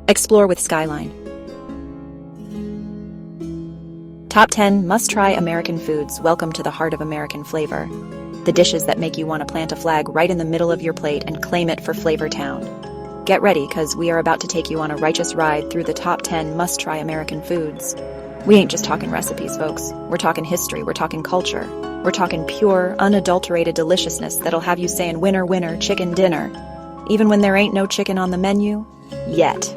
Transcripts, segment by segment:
Explore with Skyline. Top 10 must-try American foods. Welcome to the heart of American flavor. The dishes that make you want to plant a flag right in the middle of your plate and claim it for Flavor Town. Get ready, because we are about to take you on a righteous ride through the top 10 must-try American foods. We ain't just talking recipes, folks. We're talking history, we're talking culture. We're talking pure, unadulterated deliciousness that'll have you saying winner, winner, chicken dinner. Even when there ain't no chicken on the menu, yet.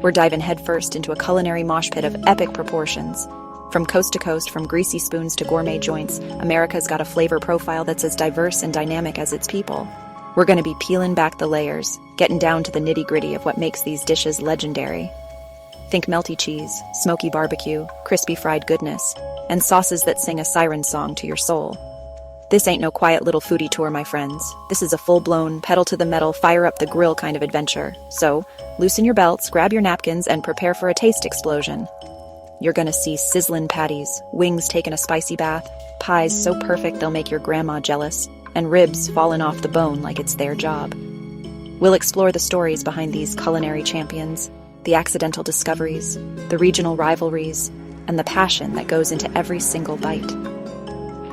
We're diving headfirst into a culinary mosh pit of epic proportions. From coast to coast, from greasy spoons to gourmet joints, America's got a flavor profile that's as diverse and dynamic as its people. We're going to be peeling back the layers, getting down to the nitty-gritty of what makes these dishes legendary. Think melty cheese, smoky barbecue, crispy fried goodness, and sauces that sing a siren song to your soul. This ain't no quiet little foodie tour, my friends. This is a full-blown, pedal-to-the-metal, fire-up-the-grill kind of adventure. So, loosen your belts, grab your napkins, and prepare for a taste explosion. You're gonna see sizzling patties, wings taking a spicy bath, pies so perfect they'll make your grandma jealous, and ribs falling off the bone like it's their job. We'll explore the stories behind these culinary champions, the accidental discoveries, the regional rivalries, and the passion that goes into every single bite.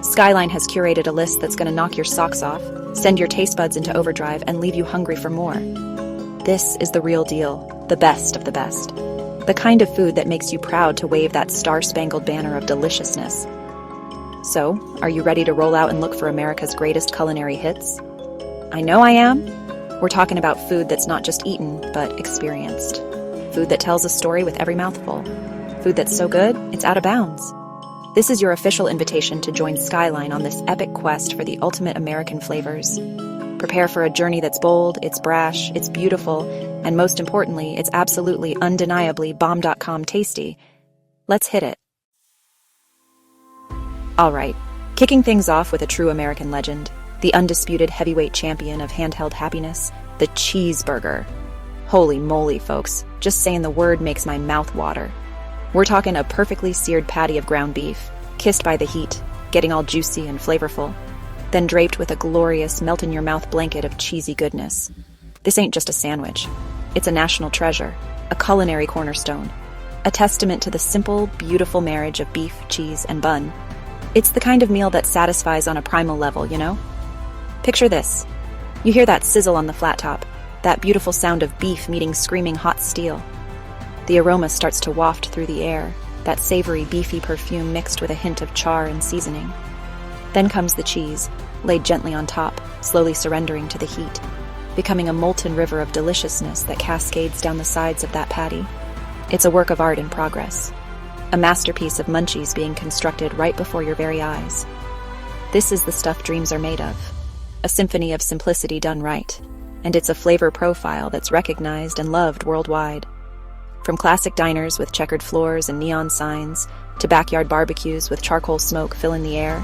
Skyline has curated a list that's gonna knock your socks off, send your taste buds into overdrive, and leave you hungry for more. This is the real deal, the best of the best. The kind of food that makes you proud to wave that star-spangled banner of deliciousness. So, are you ready to roll out and look for America's greatest culinary hits? I know I am. We're talking about food that's not just eaten, but experienced. Food that tells a story with every mouthful. Food that's so good, it's out of bounds. This is your official invitation to join Skyline on this epic quest for the ultimate American flavors. Prepare for a journey that's bold, it's brash, it's beautiful, and most importantly, it's absolutely undeniably bomb.com tasty. Let's hit it. All right, kicking things off with a true American legend, the undisputed heavyweight champion of handheld happiness, the Cheeseburger. Holy moly, folks, just saying the word makes my mouth water. We're talking a perfectly seared patty of ground beef, kissed by the heat, getting all juicy and flavorful, then draped with a glorious melt-in-your-mouth blanket of cheesy goodness. This ain't just a sandwich. It's a national treasure, a culinary cornerstone, a testament to the simple, beautiful marriage of beef, cheese, and bun. It's the kind of meal that satisfies on a primal level, you know? Picture this. You hear that sizzle on the flat top, that beautiful sound of beef meeting screaming hot steel. The aroma starts to waft through the air, that savory, beefy perfume mixed with a hint of char and seasoning. Then comes the cheese, laid gently on top, slowly surrendering to the heat, becoming a molten river of deliciousness that cascades down the sides of that patty. It's a work of art in progress, a masterpiece of munchies being constructed right before your very eyes. This is the stuff dreams are made of, a symphony of simplicity done right, and it's a flavor profile that's recognized and loved worldwide. From classic diners with checkered floors and neon signs, to backyard barbecues with charcoal smoke filling the air,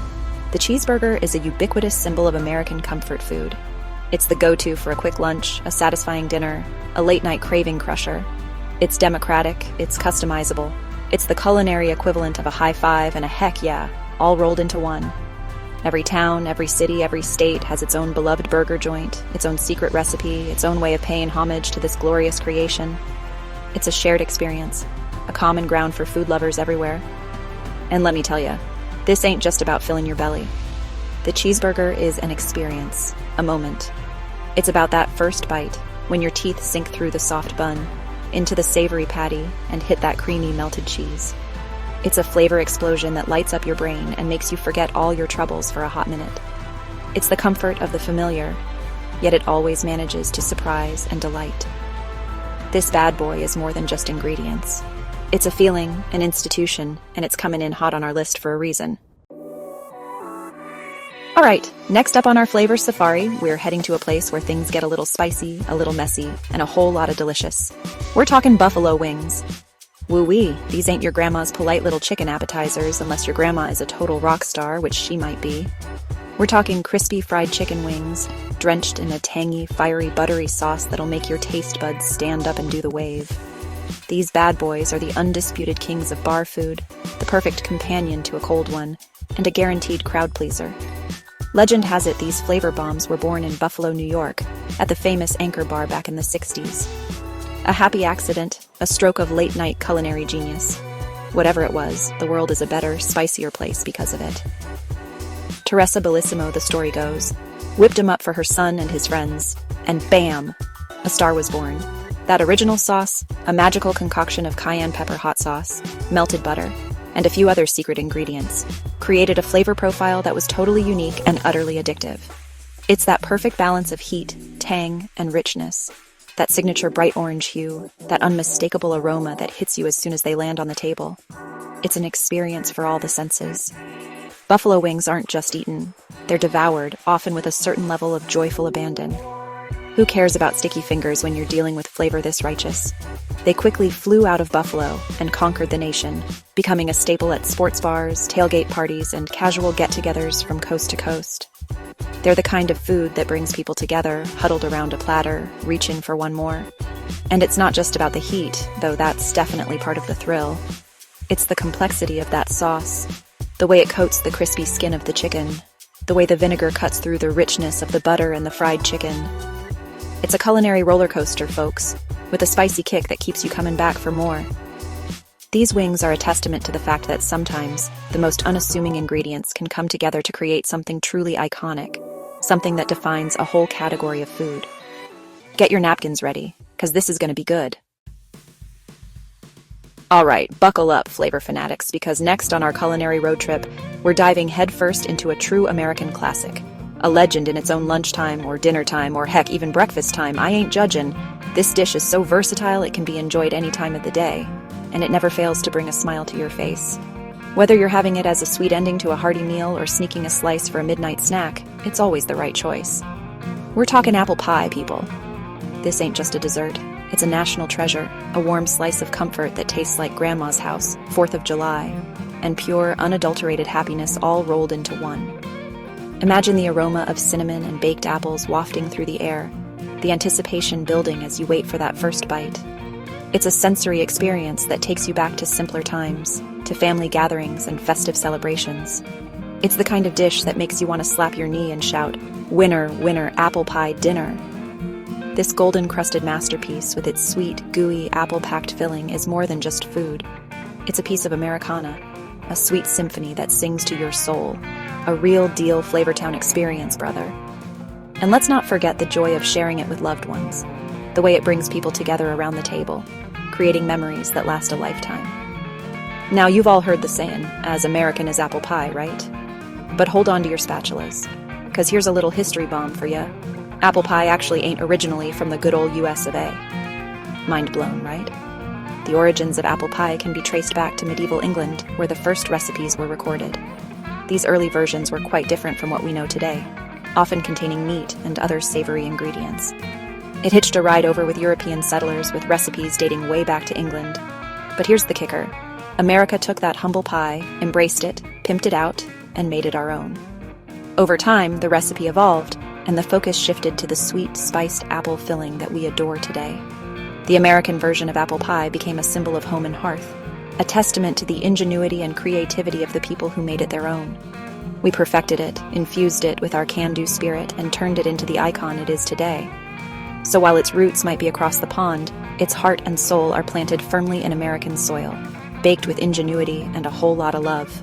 the Cheeseburger is a ubiquitous symbol of American comfort food. It's the go-to for a quick lunch, a satisfying dinner, a late-night craving crusher. It's democratic, it's customizable. It's the culinary equivalent of a high five and a heck yeah, all rolled into one. Every town, every city, every state has its own beloved burger joint, its own secret recipe, its own way of paying homage to this glorious creation. It's a shared experience, a common ground for food lovers everywhere. And let me tell you, this ain't just about filling your belly. The Cheeseburger is an experience, a moment. It's about that first bite, when your teeth sink through the soft bun, into the savory patty, and hit that creamy melted cheese. It's a flavor explosion that lights up your brain and makes you forget all your troubles for a hot minute. It's the comfort of the familiar, yet it always manages to surprise and delight. This bad boy is more than just ingredients. It's a feeling, an institution, and it's coming in hot on our list for a reason. All right, next up on our flavor safari, we're heading to a place where things get a little spicy, a little messy, and a whole lot of delicious. We're talking buffalo wings. Woo-wee, these ain't your grandma's polite little chicken appetizers unless your grandma is a total rock star, which she might be. We're talking crispy fried chicken wings, drenched in a tangy, fiery, buttery sauce that'll make your taste buds stand up and do the wave. These bad boys are the undisputed kings of bar food, the perfect companion to a cold one, and a guaranteed crowd pleaser. Legend has it these flavor bombs were born in Buffalo, New York, at the famous Anchor Bar back in the 60s. A happy accident, a stroke of late-night culinary genius. Whatever it was, the world is a better, spicier place because of it. Teresa Bellissimo, the story goes, whipped him up for her son and his friends, and bam! A star was born. That original sauce, a magical concoction of cayenne pepper hot sauce, melted butter, and a few other secret ingredients, created a flavor profile that was totally unique and utterly addictive. It's that perfect balance of heat, tang, and richness. That signature bright orange hue, that unmistakable aroma that hits you as soon as they land on the table. It's an experience for all the senses. Buffalo wings aren't just eaten. They're devoured, often with a certain level of joyful abandon. Who cares about sticky fingers when you're dealing with flavor this righteous? They quickly flew out of Buffalo and conquered the nation, becoming a staple at sports bars, tailgate parties, and casual get-togethers from coast to coast. They're the kind of food that brings people together, huddled around a platter, reaching for one more. And it's not just about the heat, though that's definitely part of the thrill. It's the complexity of that sauce, the way it coats the crispy skin of the chicken, the way the vinegar cuts through the richness of the butter and the fried chicken. It's a culinary roller coaster, folks, with a spicy kick that keeps you coming back for more. These wings are a testament to the fact that sometimes the most unassuming ingredients can come together to create something truly iconic, something that defines a whole category of food. Get your napkins ready, because this is going to be good. All right, buckle up, flavor fanatics, because next on our culinary road trip, we're diving headfirst into a true American classic. A legend in its own lunchtime or dinner time or heck, even breakfast time. I ain't judging. This dish is so versatile it can be enjoyed any time of the day, and it never fails to bring a smile to your face. Whether you're having it as a sweet ending to a hearty meal or sneaking a slice for a midnight snack, it's always the right choice. We're talking apple pie, people. This ain't just a dessert. It's a national treasure, a warm slice of comfort that tastes like Grandma's house, 4th of July, and pure, unadulterated happiness all rolled into one. Imagine the aroma of cinnamon and baked apples wafting through the air, the anticipation building as you wait for that first bite. It's a sensory experience that takes you back to simpler times, to family gatherings and festive celebrations. It's the kind of dish that makes you want to slap your knee and shout, "Winner, winner, apple pie dinner." This golden-crusted masterpiece with its sweet, gooey, apple-packed filling is more than just food. It's a piece of Americana, a sweet symphony that sings to your soul, a real-deal Flavortown experience, brother. And let's not forget the joy of sharing it with loved ones, the way it brings people together around the table, creating memories that last a lifetime. Now, you've all heard the saying, as American as apple pie, right? But hold on to your spatulas, because here's a little history bomb for ya. Apple pie actually ain't originally from the good old US of A. Mind blown, right? The origins of apple pie can be traced back to medieval England, where the first recipes were recorded. These early versions were quite different from what we know today, often containing meat and other savory ingredients. It hitched a ride over with European settlers with recipes dating way back to England. But here's the kicker. America took that humble pie, embraced it, pimped it out, and made it our own. Over time, the recipe evolved, and the focus shifted to the sweet, spiced apple filling that we adore today. The American version of apple pie became a symbol of home and hearth, a testament to the ingenuity and creativity of the people who made it their own. We perfected it, infused it with our can-do spirit, and turned it into the icon it is today. So while its roots might be across the pond, its heart and soul are planted firmly in American soil, baked with ingenuity and a whole lot of love.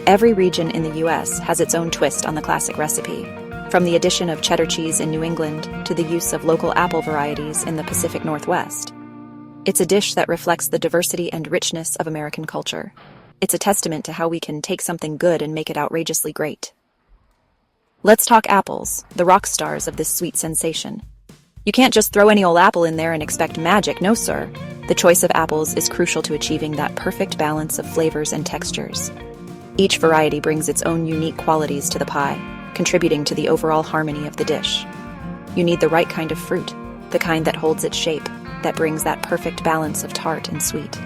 Every region in the U.S. has its own twist on the classic recipe, from the addition of cheddar cheese in New England to the use of local apple varieties in the Pacific Northwest. It's a dish that reflects the diversity and richness of American culture. It's a testament to how we can take something good and make it outrageously great. Let's talk apples, the rock stars of this sweet sensation. You can't just throw any old apple in there and expect magic, no sir. The choice of apples is crucial to achieving that perfect balance of flavors and textures. Each variety brings its own unique qualities to the pie, contributing to the overall harmony of the dish. You need the right kind of fruit, the kind that holds its shape, that brings that perfect balance of tart and sweet.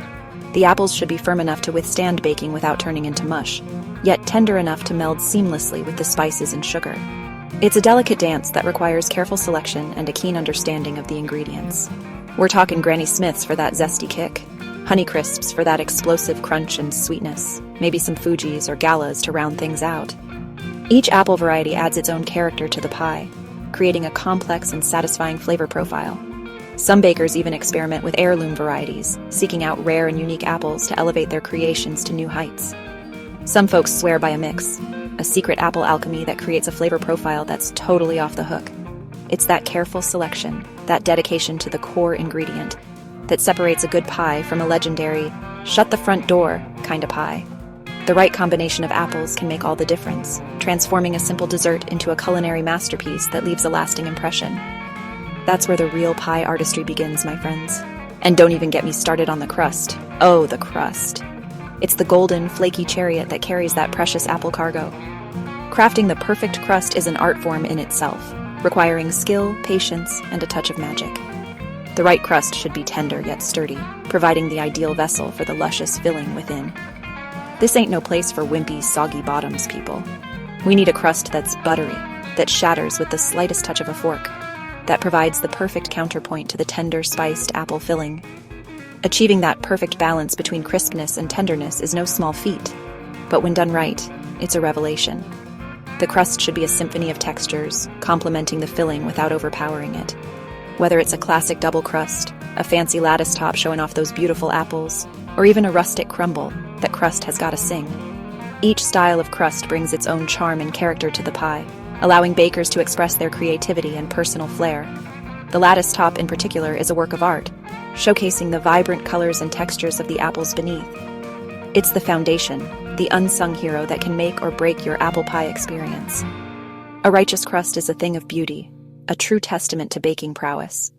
The apples should be firm enough to withstand baking without turning into mush, yet tender enough to meld seamlessly with the spices and sugar. It's a delicate dance that requires careful selection and a keen understanding of the ingredients. We're talking Granny Smiths for that zesty kick, Honeycrisps for that explosive crunch and sweetness, maybe some Fuji's or Galas to round things out. Each apple variety adds its own character to the pie, creating a complex and satisfying flavor profile. Some bakers even experiment with heirloom varieties, seeking out rare and unique apples to elevate their creations to new heights. Some folks swear by a mix, a secret apple alchemy that creates a flavor profile that's totally off the hook. It's that careful selection, that dedication to the core ingredient, that separates a good pie from a legendary, shut the front door kind of pie. The right combination of apples can make all the difference, transforming a simple dessert into a culinary masterpiece that leaves a lasting impression. That's where the real pie artistry begins, my friends. And don't even get me started on the crust. Oh, the crust. It's the golden, flaky chariot that carries that precious apple cargo. Crafting the perfect crust is an art form in itself, requiring skill, patience, and a touch of magic. The right crust should be tender yet sturdy, providing the ideal vessel for the luscious filling within. This ain't no place for wimpy, soggy bottoms, people. We need a crust that's buttery, that shatters with the slightest touch of a fork, that provides the perfect counterpoint to the tender, spiced apple filling. Achieving that perfect balance between crispness and tenderness is no small feat, but when done right, it's a revelation. The crust should be a symphony of textures, complementing the filling without overpowering it. Whether it's a classic double crust, a fancy lattice top showing off those beautiful apples, or even a rustic crumble, that crust has gotta sing. Each style of crust brings its own charm and character to the pie, allowing bakers to express their creativity and personal flair. The lattice top in particular is a work of art, showcasing the vibrant colors and textures of the apples beneath. It's the foundation, the unsung hero that can make or break your apple pie experience. A righteous crust is a thing of beauty, a true testament to baking prowess.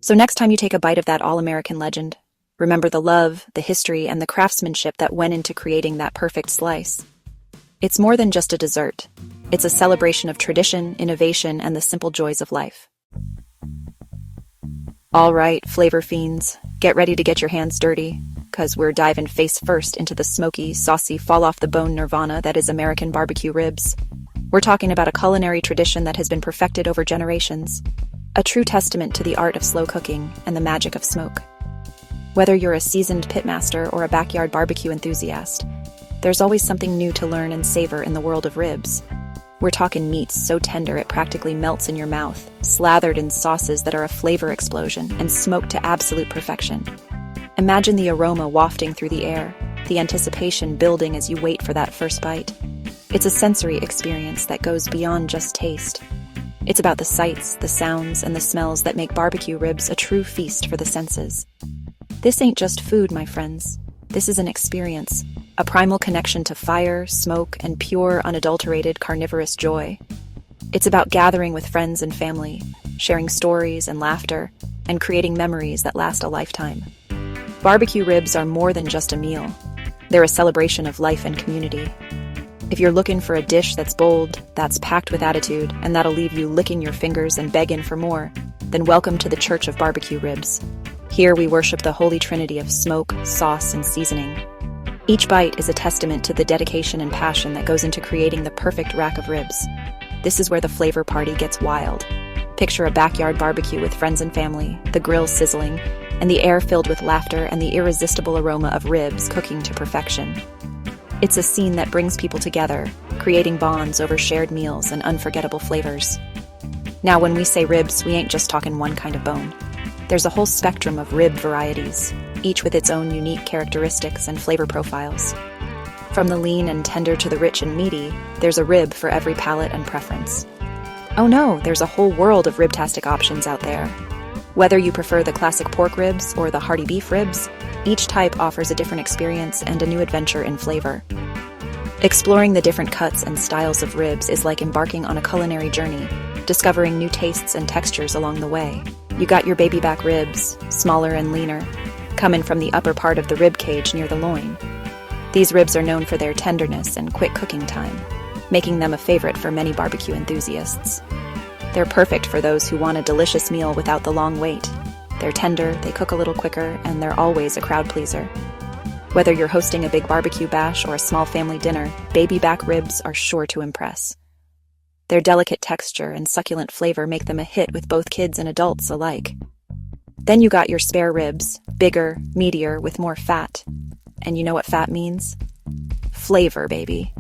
So next time you take a bite of that all-American legend, remember the love, the history, and the craftsmanship that went into creating that perfect slice. It's more than just a dessert. It's a celebration of tradition, innovation, and the simple joys of life. All right, flavor fiends, get ready to get your hands dirty, because we're diving face first into the smoky, saucy, fall-off-the-bone nirvana that is American barbecue ribs. We're talking about a culinary tradition that has been perfected over generations, a true testament to the art of slow cooking and the magic of smoke. Whether you're a seasoned pitmaster or a backyard barbecue enthusiast, there's always something new to learn and savor in the world of ribs. We're talking meats so tender it practically melts in your mouth, slathered in sauces that are a flavor explosion and smoked to absolute perfection. Imagine the aroma wafting through the air, the anticipation building as you wait for that first bite. It's a sensory experience that goes beyond just taste. It's about the sights, the sounds, and the smells that make barbecue ribs a true feast for the senses. This ain't just food, my friends. This is an experience, a primal connection to fire, smoke, and pure, unadulterated carnivorous joy. It's about gathering with friends and family, sharing stories and laughter, and creating memories that last a lifetime. Barbecue ribs are more than just a meal. They're a celebration of life and community. If you're looking for a dish that's bold, that's packed with attitude, and that'll leave you licking your fingers and begging for more, then welcome to the Church of Barbecue Ribs. Here we worship the holy trinity of smoke, sauce, and seasoning. Each bite is a testament to the dedication and passion that goes into creating the perfect rack of ribs. This is where the flavor party gets wild. Picture a backyard barbecue with friends and family, the grill sizzling, and the air filled with laughter and the irresistible aroma of ribs cooking to perfection. It's a scene that brings people together, creating bonds over shared meals and unforgettable flavors. Now, when we say ribs, we ain't just talking one kind of bone. There's a whole spectrum of rib varieties, each with its own unique characteristics and flavor profiles. From the lean and tender to the rich and meaty, there's a rib for every palate and preference. Oh no, there's a whole world of ribtastic options out there. Whether you prefer the classic pork ribs or the hearty beef ribs, each type offers a different experience and a new adventure in flavor. Exploring the different cuts and styles of ribs is like embarking on a culinary journey, discovering new tastes and textures along the way. You got your baby back ribs, smaller and leaner, coming from the upper part of the rib cage near the loin. These ribs are known for their tenderness and quick cooking time, making them a favorite for many barbecue enthusiasts. They're perfect for those who want a delicious meal without the long wait. They're tender, they cook a little quicker, and they're always a crowd pleaser. Whether you're hosting a big barbecue bash or a small family dinner, baby back ribs are sure to impress. Their delicate texture and succulent flavor make them a hit with both kids and adults alike. Then you got your spare ribs, bigger, meatier, with more fat. And you know what fat means? Flavor, baby.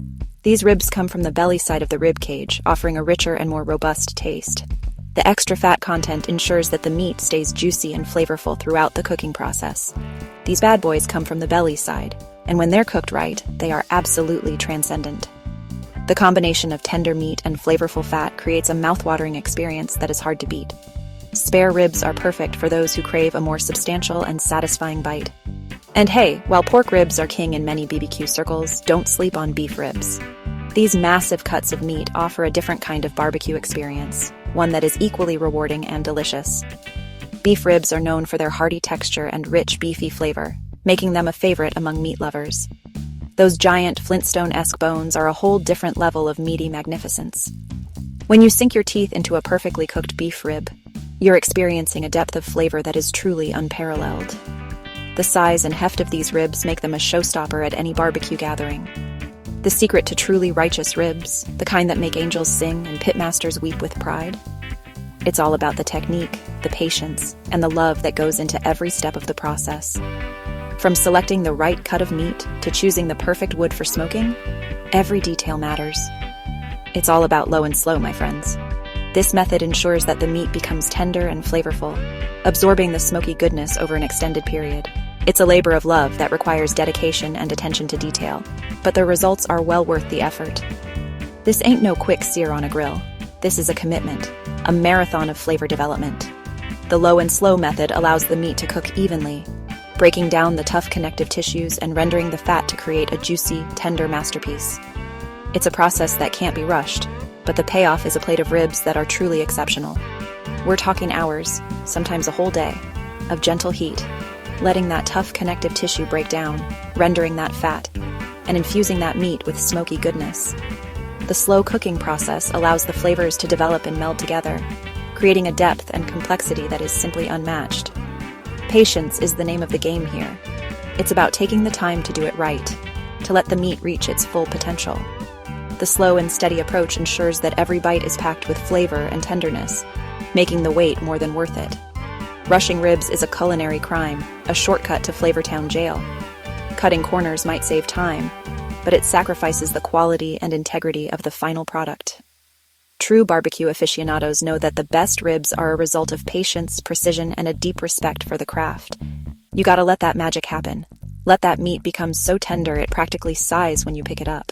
These ribs come from the belly side of the rib cage, offering a richer and more robust taste. The extra fat content ensures that the meat stays juicy and flavorful throughout the cooking process. These bad boys come from the belly side, and when they're cooked right, they are absolutely transcendent. The combination of tender meat and flavorful fat creates a mouth-watering experience that is hard to beat. Spare ribs are perfect for those who crave a more substantial and satisfying bite. And hey, while pork ribs are king in many BBQ circles, don't sleep on beef ribs. These massive cuts of meat offer a different kind of barbecue experience, one that is equally rewarding and delicious. Beef ribs are known for their hearty texture and rich, beefy flavor, making them a favorite among meat lovers. Those giant Flintstone-esque bones are a whole different level of meaty magnificence. When you sink your teeth into a perfectly cooked beef rib, you're experiencing a depth of flavor that is truly unparalleled. The size and heft of these ribs make them a showstopper at any barbecue gathering. The secret to truly righteous ribs, the kind that make angels sing and pitmasters weep with pride? It's all about the technique, the patience, and the love that goes into every step of the process. From selecting the right cut of meat to choosing the perfect wood for smoking, every detail matters. It's all about low and slow, my friends. This method ensures that the meat becomes tender and flavorful, absorbing the smoky goodness over an extended period. It's a labor of love that requires dedication and attention to detail, but the results are well worth the effort. This ain't no quick sear on a grill. This is a commitment, a marathon of flavor development. The low and slow method allows the meat to cook evenly, breaking down the tough connective tissues and rendering the fat to create a juicy, tender masterpiece. It's a process that can't be rushed, but the payoff is a plate of ribs that are truly exceptional. We're talking hours, sometimes a whole day, of gentle heat, letting that tough connective tissue break down, rendering that fat, and infusing that meat with smoky goodness. The slow cooking process allows the flavors to develop and meld together, creating a depth and complexity that is simply unmatched. Patience is the name of the game here. It's about taking the time to do it right, to let the meat reach its full potential. The slow and steady approach ensures that every bite is packed with flavor and tenderness, making the wait more than worth it. Rushing ribs is a culinary crime, a shortcut to Flavortown jail. Cutting corners might save time, but it sacrifices the quality and integrity of the final product. True barbecue aficionados know that the best ribs are a result of patience, precision, and a deep respect for the craft. You gotta let that magic happen. Let that meat become so tender it practically sighs when you pick it up.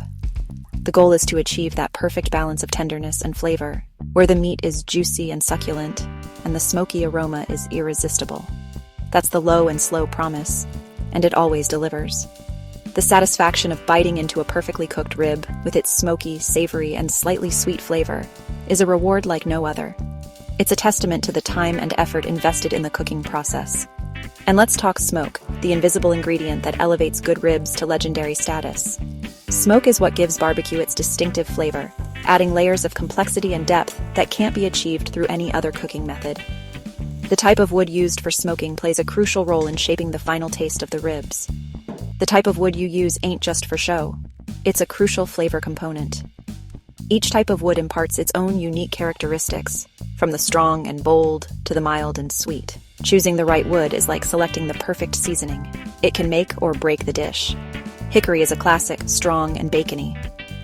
The goal is to achieve that perfect balance of tenderness and flavor, where the meat is juicy and succulent, and the smoky aroma is irresistible. That's the low and slow promise, and it always delivers. The satisfaction of biting into a perfectly cooked rib, with its smoky, savory, and slightly sweet flavor, is a reward like no other. It's a testament to the time and effort invested in the cooking process. And let's talk smoke, the invisible ingredient that elevates good ribs to legendary status. Smoke is what gives barbecue its distinctive flavor, adding layers of complexity and depth that can't be achieved through any other cooking method. The type of wood used for smoking plays a crucial role in shaping the final taste of the ribs. The type of wood you use ain't just for show. It's a crucial flavor component. Each type of wood imparts its own unique characteristics, from the strong and bold to the mild and sweet. Choosing the right wood is like selecting the perfect seasoning. It can make or break the dish. Hickory is a classic, strong and bacony.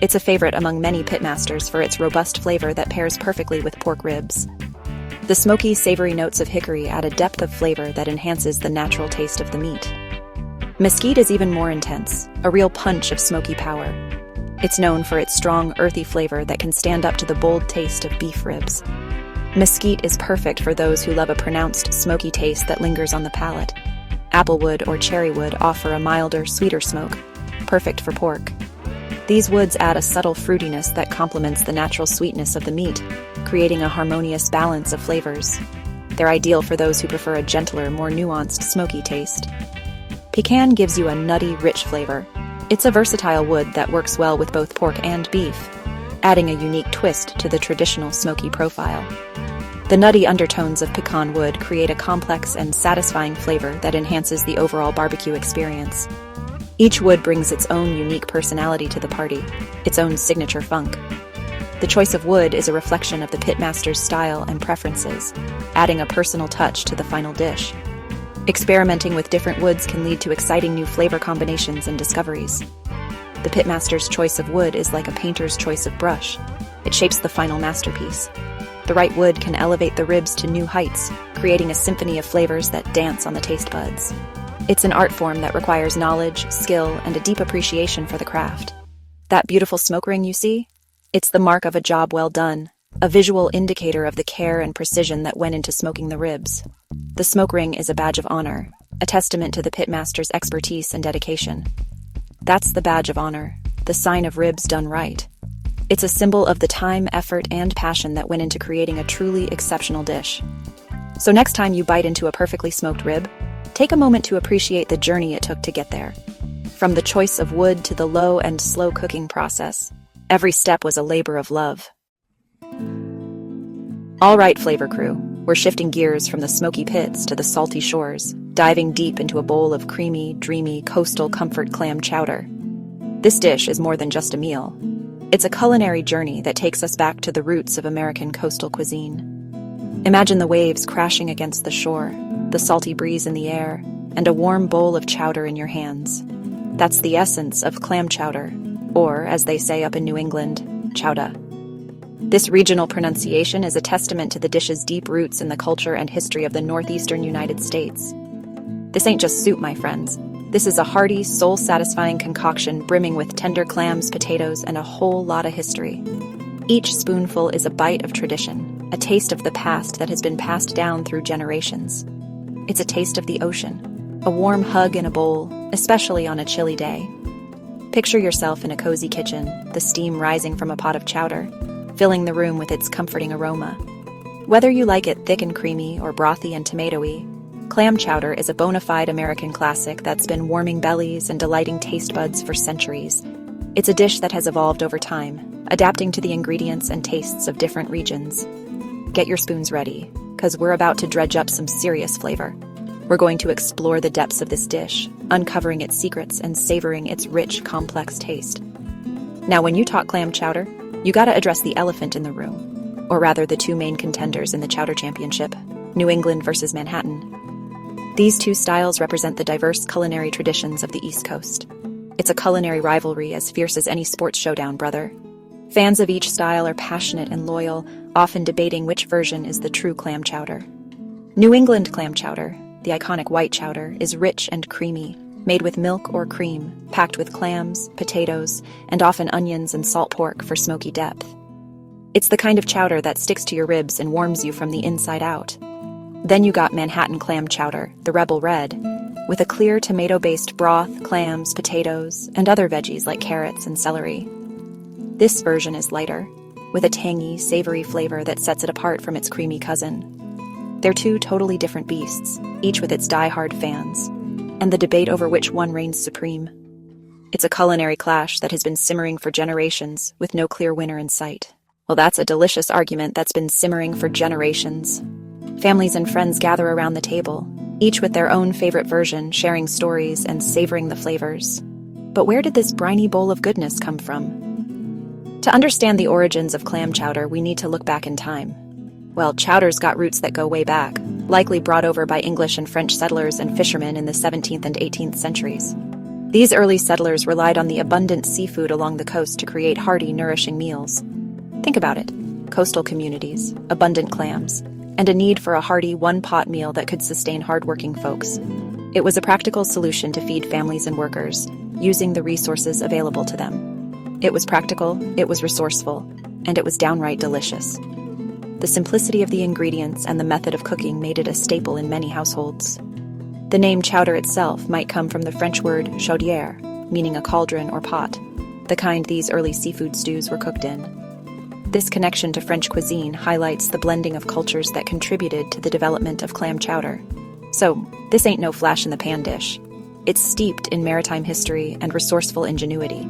It's a favorite among many pitmasters for its robust flavor that pairs perfectly with pork ribs. The smoky, savory notes of hickory add a depth of flavor that enhances the natural taste of the meat. Mesquite is even more intense, a real punch of smoky power. It's known for its strong, earthy flavor that can stand up to the bold taste of beef ribs. Mesquite is perfect for those who love a pronounced, smoky taste that lingers on the palate. Applewood or cherrywood offer a milder, sweeter smoke, perfect for pork. These woods add a subtle fruitiness that complements the natural sweetness of the meat, creating a harmonious balance of flavors. They're ideal for those who prefer a gentler, more nuanced, smoky taste. Pecan gives you a nutty, rich flavor. It's a versatile wood that works well with both pork and beef, adding a unique twist to the traditional smoky profile. The nutty undertones of pecan wood create a complex and satisfying flavor that enhances the overall barbecue experience. Each wood brings its own unique personality to the party, its own signature funk. The choice of wood is a reflection of the pitmaster's style and preferences, adding a personal touch to the final dish. Experimenting with different woods can lead to exciting new flavor combinations and discoveries. The pitmaster's choice of wood is like a painter's choice of brush. It shapes the final masterpiece. The right wood can elevate the ribs to new heights, creating a symphony of flavors that dance on the taste buds. It's an art form that requires knowledge, skill, and a deep appreciation for the craft. That beautiful smoke ring you see? It's the mark of a job well done, a visual indicator of the care and precision that went into smoking the ribs. The smoke ring is a badge of honor, a testament to the pitmaster's expertise and dedication. That's the badge of honor, the sign of ribs done right. It's a symbol of the time, effort, and passion that went into creating a truly exceptional dish. So next time you bite into a perfectly smoked rib, take a moment to appreciate the journey it took to get there. From the choice of wood to the low and slow cooking process, every step was a labor of love. All right, flavor crew, we're shifting gears from the smoky pits to the salty shores, diving deep into a bowl of creamy, dreamy, coastal comfort clam chowder. This dish is more than just a meal. It's a culinary journey that takes us back to the roots of American coastal cuisine. Imagine the waves crashing against the shore, the salty breeze in the air, and a warm bowl of chowder in your hands. That's the essence of clam chowder, or, as they say up in New England, chowder. This regional pronunciation is a testament to the dish's deep roots in the culture and history of the northeastern United States. This ain't just soup, my friends. This is a hearty, soul-satisfying concoction brimming with tender clams, potatoes, and a whole lot of history. Each spoonful is a bite of tradition, a taste of the past that has been passed down through generations. It's a taste of the ocean, a warm hug in a bowl, especially on a chilly day. Picture yourself in a cozy kitchen, the steam rising from a pot of chowder, filling the room with its comforting aroma. Whether you like it thick and creamy or brothy and tomatoey, clam chowder is a bona fide American classic that's been warming bellies and delighting taste buds for centuries. It's a dish that has evolved over time, adapting to the ingredients and tastes of different regions. Get your spoons ready, because we're about to dredge up some serious flavor. We're going to explore the depths of this dish, uncovering its secrets and savoring its rich, complex taste. Now, when you talk clam chowder, you gotta address the elephant in the room, or rather the two main contenders in the Chowder Championship, New England versus Manhattan. These two styles represent the diverse culinary traditions of the East Coast. It's a culinary rivalry as fierce as any sports showdown, brother. Fans of each style are passionate and loyal, often debating which version is the true clam chowder. New England clam chowder, the iconic white chowder, is rich and creamy, made with milk or cream, packed with clams, potatoes, and often onions and salt pork for smoky depth. It's the kind of chowder that sticks to your ribs and warms you from the inside out. Then you got Manhattan clam chowder, the Rebel Red, with a clear tomato-based broth, clams, potatoes, and other veggies like carrots and celery. This version is lighter, with a tangy, savory flavor that sets it apart from its creamy cousin. They're two totally different beasts, each with its die-hard fans, and the debate over which one reigns supreme. It's a culinary clash that has been simmering for generations, with no clear winner in sight. Well, that's a delicious argument that's been simmering for generations. Families and friends gather around the table, each with their own favorite version, sharing stories and savoring the flavors. But where did this briny bowl of goodness come from? To understand the origins of clam chowder, we need to look back in time. Well, chowder's got roots that go way back, likely brought over by English and French settlers and fishermen in the 17th and 18th centuries. These early settlers relied on the abundant seafood along the coast to create hearty, nourishing meals. Think about it. Coastal communities, abundant clams, and a need for a hearty one-pot meal that could sustain hardworking folks. It was a practical solution to feed families and workers, using the resources available to them. It was practical, it was resourceful, and it was downright delicious. The simplicity of the ingredients and the method of cooking made it a staple in many households. The name chowder itself might come from the French word chaudière, meaning a cauldron or pot, the kind these early seafood stews were cooked in. This connection to French cuisine highlights the blending of cultures that contributed to the development of clam chowder. So, this ain't no flash-in-the-pan dish. It's steeped in maritime history and resourceful ingenuity.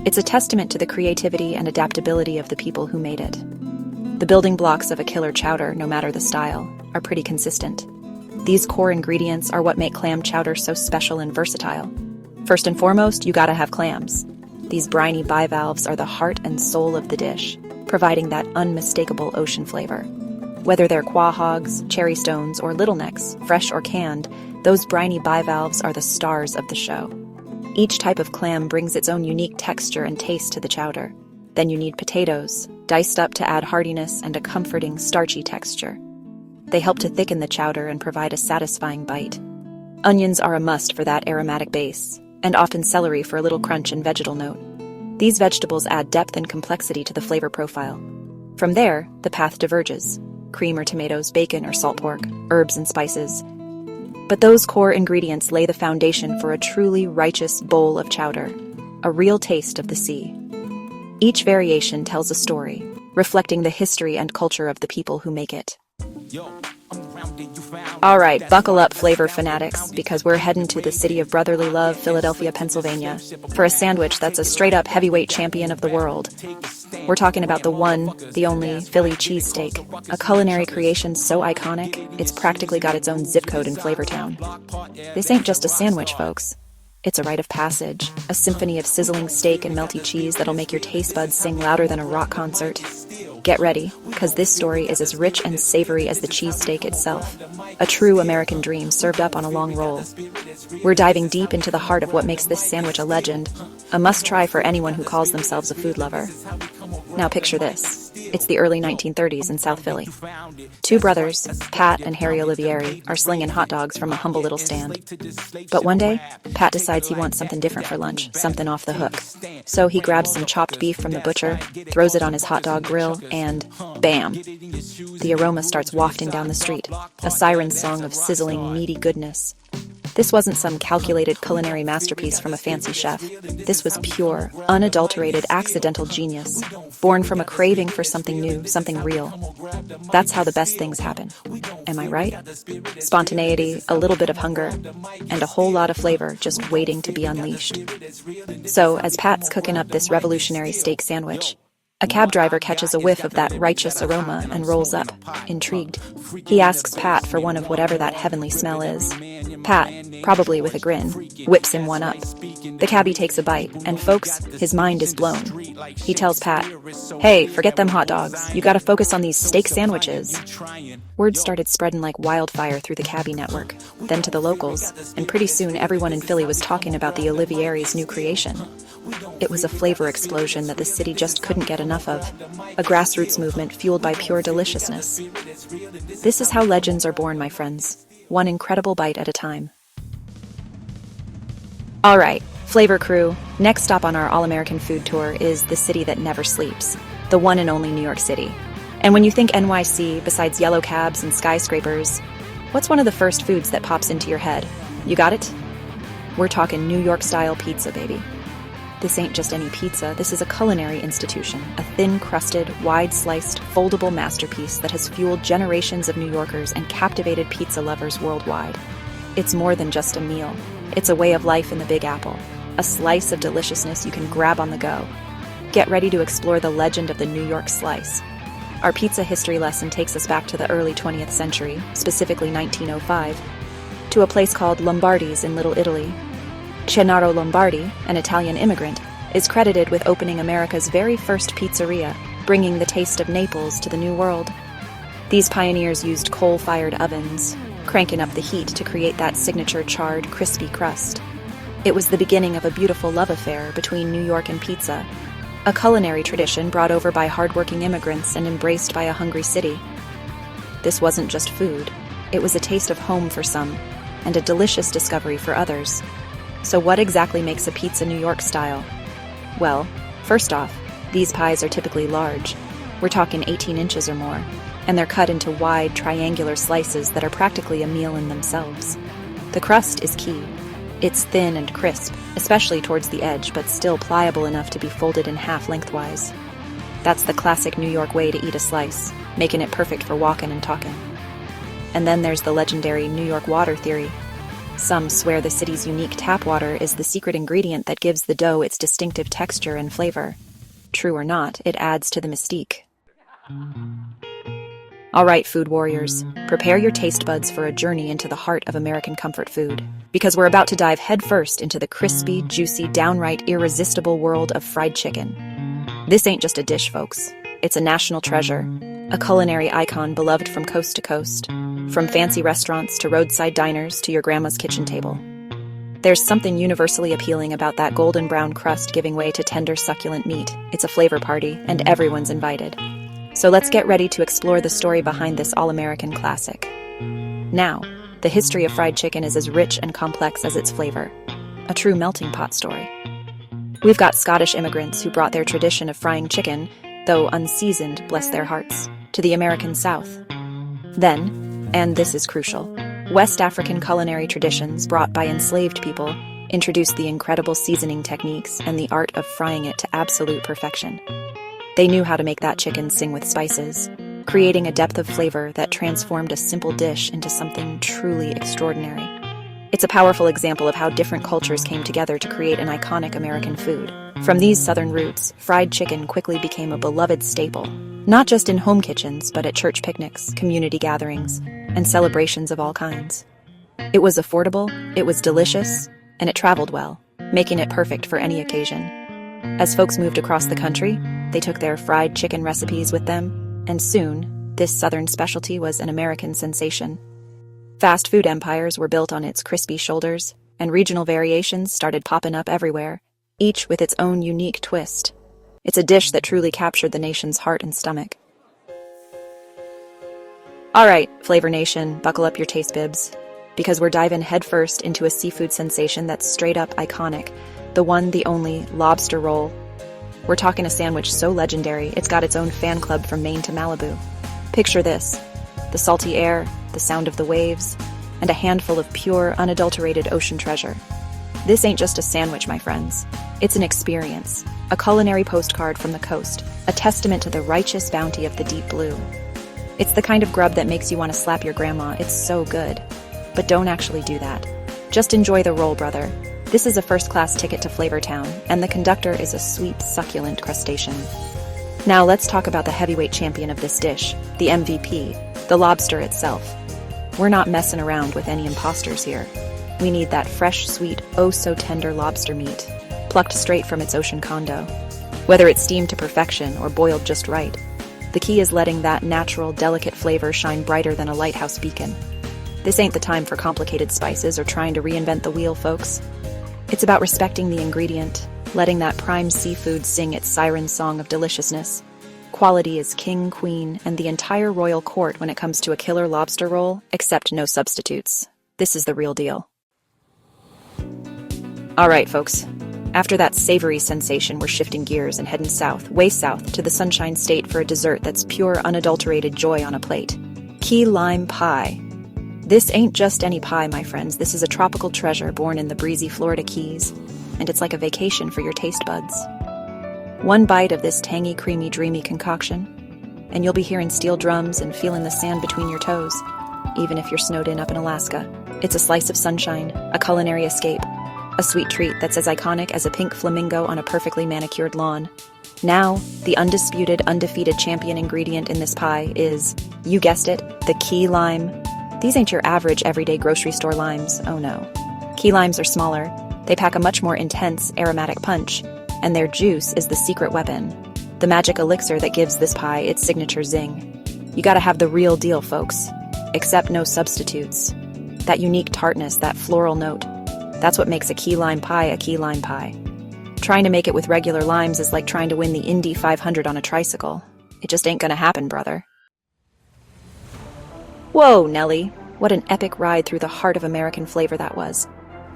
It's a testament to the creativity and adaptability of the people who made it. The building blocks of a killer chowder, no matter the style, are pretty consistent. These core ingredients are what make clam chowder so special and versatile. First and foremost, you gotta have clams. These briny bivalves are the heart and soul of the dish, providing that unmistakable ocean flavor. Whether they're quahogs, cherry stones, or little necks, fresh or canned, those briny bivalves are the stars of the show. Each type of clam brings its own unique texture and taste to the chowder. Then you need potatoes, diced up to add hardiness and a comforting, starchy texture. They help to thicken the chowder and provide a satisfying bite. Onions are a must for that aromatic base, and often celery for a little crunch and vegetal note. These vegetables add depth and complexity to the flavor profile. From there, the path diverges. Cream or tomatoes, bacon or salt pork, herbs and spices. But those core ingredients lay the foundation for a truly righteous bowl of chowder, a real taste of the sea. Each variation tells a story, reflecting the history and culture of the people who make it. All right, buckle up, flavor fanatics, because we're heading to the city of brotherly love, Philadelphia, Pennsylvania, for a sandwich that's a straight-up heavyweight champion of the world. We're talking about the one, the only Philly cheesesteak, a culinary creation so iconic, it's practically got its own zip code in Flavortown. This ain't just a sandwich, folks. It's a rite of passage, a symphony of sizzling steak and melty cheese that'll make your taste buds sing louder than a rock concert. Get ready, because this story is as rich and savory as the cheesesteak itself, a true American dream served up on a long roll. We're diving deep into the heart of what makes this sandwich a legend, a must-try for anyone who calls themselves a food lover. Now picture this. It's the early 1930s in South Philly. Two brothers, Pat and Harry Olivieri, are slinging hot dogs from a humble little stand. But one day, Pat decides he wants something different for lunch, something off the hook. So he grabs some chopped beef from the butcher, throws it on his hot dog grill, and bam! The aroma starts wafting down the street, a siren song of sizzling, meaty goodness. This wasn't some calculated culinary masterpiece from a fancy chef. This was pure, unadulterated, accidental genius, born from a craving for something new, something real. That's how the best things happen. Am I right? Spontaneity, a little bit of hunger, and a whole lot of flavor just waiting to be unleashed. So, as Pat's cooking up this revolutionary steak sandwich, a cab driver catches a whiff of that righteous aroma and rolls up, intrigued. He asks Pat for one of whatever that heavenly smell is. Pat, probably with a grin, whips him one up. The cabbie takes a bite, and folks, his mind is blown. He tells Pat, "Hey, forget them hot dogs. You gotta focus on these steak sandwiches." Word started spreading like wildfire through the cabbie network, then to the locals, and pretty soon everyone in Philly was talking about the Olivieri's new creation. It was a flavor explosion that the city just couldn't get enough of, a grassroots movement fueled by pure deliciousness. This is how legends are born, my friends, one incredible bite at a time. All right, Flavor Crew, next stop on our all-American food tour is the city that never sleeps, the one and only New York City. And when you think NYC, besides yellow cabs and skyscrapers, what's one of the first foods that pops into your head? You got it? We're talking New York-style pizza, baby. This ain't just any pizza, this is a culinary institution, a thin-crusted, wide-sliced, foldable masterpiece that has fueled generations of New Yorkers and captivated pizza lovers worldwide. It's more than just a meal. It's a way of life in the Big Apple, a slice of deliciousness you can grab on the go. Get ready to explore the legend of the New York slice. Our pizza history lesson takes us back to the early 20th century, specifically 1905, to a place called Lombardi's in Little Italy. Gennaro Lombardi, an Italian immigrant, is credited with opening America's very first pizzeria, bringing the taste of Naples to the New World. These pioneers used coal-fired ovens, cranking up the heat to create that signature charred, crispy crust. It was the beginning of a beautiful love affair between New York and pizza, a culinary tradition brought over by hardworking immigrants and embraced by a hungry city. This wasn't just food. It was a taste of home for some, and a delicious discovery for others. So what exactly makes a pizza New York style? Well, first off, these pies are typically large. We're talking 18 inches or more, and they're cut into wide, triangular slices that are practically a meal in themselves. The crust is key. It's thin and crisp, especially towards the edge, but still pliable enough to be folded in half lengthwise. That's the classic New York way to eat a slice, making it perfect for walking and talking. And then there's the legendary New York water theory. Some swear the city's unique tap water is the secret ingredient that gives the dough its distinctive texture and flavor. True or not, it adds to the mystique. All right, food warriors, prepare your taste buds for a journey into the heart of American comfort food, because we're about to dive headfirst into the crispy, juicy, downright irresistible world of fried chicken. This ain't just a dish, folks. It's a national treasure, a culinary icon beloved from coast to coast, from fancy restaurants to roadside diners to your grandma's kitchen table. There's something universally appealing about that golden brown crust giving way to tender, succulent meat. It's a flavor party, and everyone's invited. So let's get ready to explore the story behind this all-American classic. Now, the history of fried chicken is as rich and complex as its flavor. A true melting pot story. We've got Scottish immigrants who brought their tradition of frying chicken, though unseasoned, bless their hearts, to the American South. Then, and this is crucial, West African culinary traditions brought by enslaved people introduced the incredible seasoning techniques and the art of frying it to absolute perfection. They knew how to make that chicken sing with spices, creating a depth of flavor that transformed a simple dish into something truly extraordinary. It's a powerful example of how different cultures came together to create an iconic American food. From these southern roots, fried chicken quickly became a beloved staple, not just in home kitchens, but at church picnics, community gatherings, and celebrations of all kinds. It was affordable, it was delicious, and it traveled well, making it perfect for any occasion. As folks moved across the country, they took their fried chicken recipes with them, and soon, this southern specialty was an American sensation. Fast food empires were built on its crispy shoulders, and regional variations started popping up everywhere, each with its own unique twist. It's a dish that truly captured the nation's heart and stomach. All right, Flavor Nation, buckle up your taste bibs, because we're diving headfirst into a seafood sensation that's straight up iconic, the one, the only, Lobster Roll. We're talking a sandwich so legendary, it's got its own fan club from Maine to Malibu. Picture this: the salty air, the sound of the waves, and a handful of pure, unadulterated ocean treasure. This ain't just a sandwich, my friends. It's an experience, a culinary postcard from the coast, a testament to the righteous bounty of the deep blue. It's the kind of grub that makes you want to slap your grandma. It's so good. But don't actually do that. Just enjoy the roll, brother. This is a first-class ticket to Flavortown, and the conductor is a sweet, succulent crustacean. Now let's talk about the heavyweight champion of this dish, the MVP, the lobster itself. We're not messing around with any imposters here. We need that fresh, sweet, oh-so-tender lobster meat, plucked straight from its ocean condo. Whether it's steamed to perfection or boiled just right, the key is letting that natural, delicate flavor shine brighter than a lighthouse beacon. This ain't the time for complicated spices or trying to reinvent the wheel, folks. It's about respecting the ingredient, letting that prime seafood sing its siren song of deliciousness. Quality is king, queen, and the entire royal court when it comes to a killer lobster roll, except no substitutes. This is the real deal. All right, folks. After that savory sensation, we're shifting gears and heading south, way south, to the Sunshine State for a dessert that's pure, unadulterated joy on a plate. Key lime pie. This ain't just any pie, my friends. This is a tropical treasure born in the breezy Florida Keys, and it's like a vacation for your taste buds. One bite of this tangy, creamy, dreamy concoction, and you'll be hearing steel drums and feeling the sand between your toes, even if you're snowed in up in Alaska. It's a slice of sunshine, a culinary escape, a sweet treat that's as iconic as a pink flamingo on a perfectly manicured lawn. Now, the undisputed, undefeated champion ingredient in this pie is, you guessed it, the key lime. These ain't your average everyday grocery store limes, oh no. Key limes are smaller, they pack a much more intense, aromatic punch, and their juice is the secret weapon, the magic elixir that gives this pie its signature zing. You gotta have the real deal, folks. Except no substitutes. That unique tartness, that floral note, that's what makes a key lime pie a key lime pie. Trying to make it with regular limes is like trying to win the Indy 500 on a tricycle. It just ain't gonna happen, brother. Whoa, Nelly. What an epic ride through the heart of American flavor that was.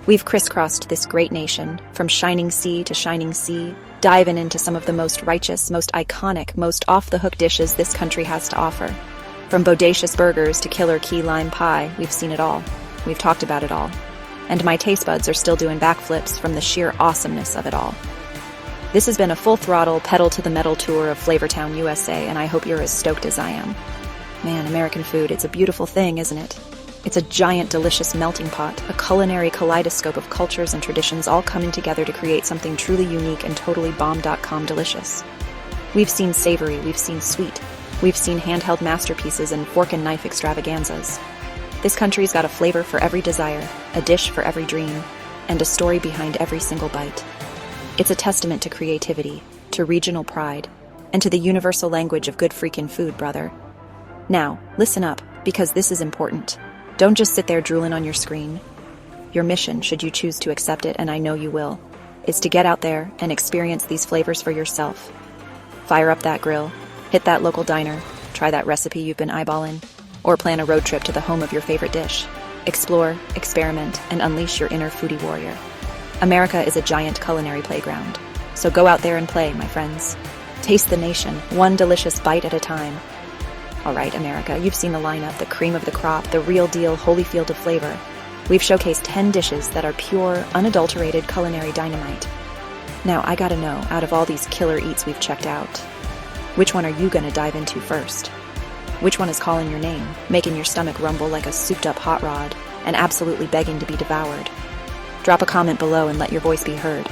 We've crisscrossed this great nation, from shining sea to shining sea, diving into some of the most righteous, most iconic, most off-the-hook dishes this country has to offer. From bodacious burgers to killer key lime pie, we've seen it all. We've talked about it all. And my taste buds are still doing backflips from the sheer awesomeness of it all. This has been a full-throttle, pedal-to-the-metal tour of Flavortown, USA, and I hope you're as stoked as I am. Man, American food, it's a beautiful thing, isn't it? It's a giant, delicious melting pot, a culinary kaleidoscope of cultures and traditions all coming together to create something truly unique and totally bomb.com delicious. We've seen savory, we've seen sweet, we've seen handheld masterpieces and fork and knife extravaganzas. This country's got a flavor for every desire, a dish for every dream, and a story behind every single bite. It's a testament to creativity, to regional pride, and to the universal language of good freaking food, brother. Now, listen up, because this is important. Don't just sit there drooling on your screen. Your mission, should you choose to accept it, and I know you will, is to get out there and experience these flavors for yourself. Fire up that grill, hit that local diner, try that recipe you've been eyeballing, or plan a road trip to the home of your favorite dish. Explore, experiment, and unleash your inner foodie warrior. America is a giant culinary playground, so go out there and play, my friends. Taste the nation, one delicious bite at a time. All right, America, you've seen the lineup, the cream of the crop, the real deal Holyfield of flavor. We've showcased 10 dishes that are pure, unadulterated culinary dynamite. Now, I gotta know, out of all these killer eats we've checked out, which one are you gonna dive into first? Which one is calling your name, making your stomach rumble like a souped-up hot rod, and absolutely begging to be devoured? Drop a comment below and let your voice be heard.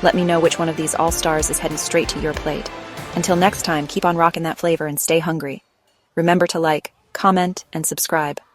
Let me know which one of these all-stars is heading straight to your plate. Until next time, keep on rocking that flavor and stay hungry. Remember to like, comment, and subscribe.